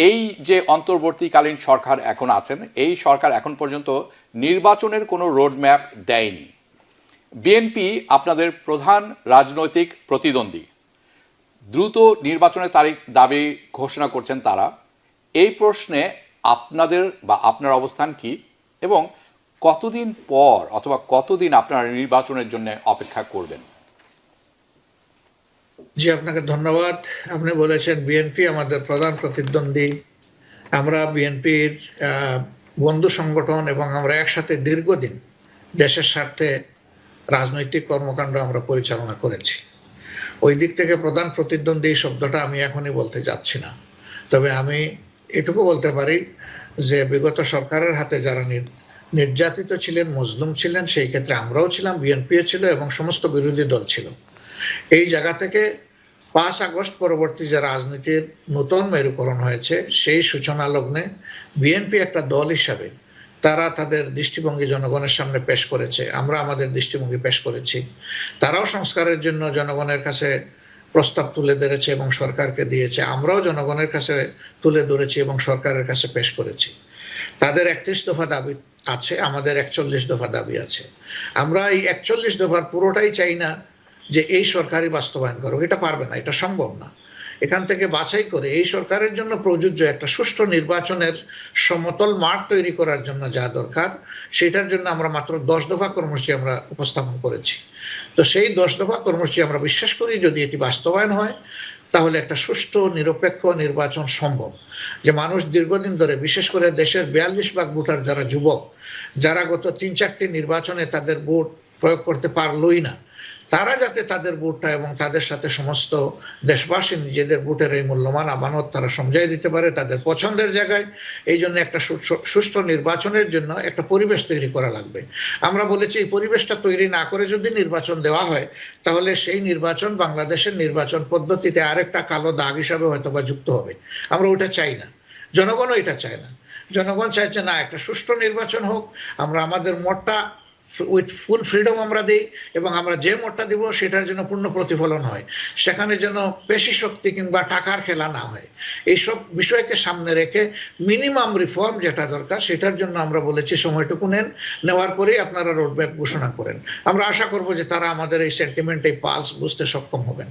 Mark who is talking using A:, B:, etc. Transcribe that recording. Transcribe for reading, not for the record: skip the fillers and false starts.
A: এই যে অন্তর্বর্তীকালীন সরকার এখন আছেন, এই সরকার এখন পর্যন্ত নির্বাচনের কোনো রোডম্যাপ দেয়নি। বিএনপি আপনাদের প্রধান রাজনৈতিক প্রতিদ্বন্দ্বী, দ্রুত নির্বাচনের তারিখ দাবি ঘোষণা করছেন তারা। এই প্রশ্নে আপনাদের বা আপনার অবস্থান কি, এবং কতদিন পর অথবা কতদিন আপনারা নির্বাচনের জন্য অপেক্ষা করবেন?
B: জি, আপনাকে ধন্যবাদ। আপনি বলেছেন বিএনপি আমাদের প্রধান প্রতিদ্বন্দ্বী। আমরা বিএনপির বন্ধু সংগঠন এবং আমরা একসাথে দীর্ঘদিন দেশের স্বার্থে রাজনৈতিক কর্মকাণ্ড আমরা পরিচালনা করেছি। ওই দিক থেকে প্রধান প্রতিদ্বন্দ্বী শব্দটা আমি এখনই বলতে যাচ্ছি না। তবে আমি এটুকু বলতে পারি যে বিগত সরকারের হাতে যারা নির্যাতিত ছিলেন, মজলুম ছিলেন, সেই ক্ষেত্রে আমরাও ছিলাম, বিএনপিও ছিল এবং সমস্ত বিরোধী দল ছিল। এই জায়গা থেকে 5 আগস্ট পরবর্তী যে রাজনীতির নতুন মেরুকরণ হয়েছে, সেই সূচনা লগ্নে বিএনপি একটা দল হিসাবে তারা তাদের দৃষ্টিভঙ্গি জনগণের সামনে পেশ করেছে, আমরা আমাদের দৃষ্টিভঙ্গি পেশ করেছি। তারাও সংস্কারের জন্য জনগণের কাছে প্রস্তাব তুলে ধরেছে এবং সরকারকে দিয়েছে, আমরাও জনগণের কাছে তুলে ধরেছি এবং সরকারের কাছে পেশ করেছি। তাদের 31 দফা দাবি আছে, আমাদের 41 দফা দাবি আছে। আমরা এই 41 দফার পুরোটাই চাই না যে এই সরকারই বাস্তবায়ন করো, এটা পারবে না, এটা সম্ভব না। এখান থেকে বাছাই করে এই সরকারের জন্য প্রযোজ্য একটা সুষ্ঠু নির্বাচনের সমতল মাঠ তৈরি করার জন্য যা দরকার, সেটার জন্য আমরা মাত্র 10 দফা কর্মসূচি আমরা উপস্থাপন করেছি। তো সেই 10 দফা কর্মসূচি আমরা বিশ্বাস করি যদি এটি বাস্তবায়ন হয়, তাহলে একটা সুষ্ঠু নিরপেক্ষ নির্বাচন সম্ভব। যে মানুষ দীর্ঘদিন ধরে, বিশেষ করে দেশের 42% ভোটার যারা যুবক, যারা গত 3-4টি নির্বাচনে তাদের ভোট প্রয়োগ করতে পারলই না, তারা যাতে তাদের ভোটটা এবং তাদের সাথে সমস্ত দেশবাসী নিজেদের ভোটের এই মূল্যবান আমানত তারা সমঝাই দিতে পারে তাদের পছন্দের জায়গায়। এই জন্য একটা সুষ্ঠু নির্বাচনের জন্য একটা পরিবেশ তৈরি করা লাগবে। আমরা বলেছি এই পরিবেশটা তৈরি না করে যদি নির্বাচন দেওয়া হয়, তাহলে সেই নির্বাচন বাংলাদেশের নির্বাচন পদ্ধতিতে আরেকটা কালো দাগ হিসাবে হয়তো বা যুক্ত হবে। আমরা ওটা চাই না, জনগণও এটা চায় না। জনগণ চাইছে না একটা সুষ্ঠু নির্বাচন হোক, আমরা আমাদের মতটা উইথ ফুল ফ্রিডম আমরা দিই এবং আমরা যে মতটা দিব সেটার জন্য পূর্ণ প্রতিফলন হয়, সেখানে যেন পেশি শক্তি কিংবা টাকার খেলা না হয়। এইসব বিষয়কে সামনে রেখে মিনিমাম রিফর্ম যেটা দরকার সেটার জন্য আমরা বলেছি সময়টুকু নেন, নেওয়ার পরেই আপনারা রোডম্যাপ ঘোষণা করেন। আমরা আশা করব যে তারা আমাদের এই সেন্টিমেন্ট, এই পালস বুঝতে সক্ষম হবেন।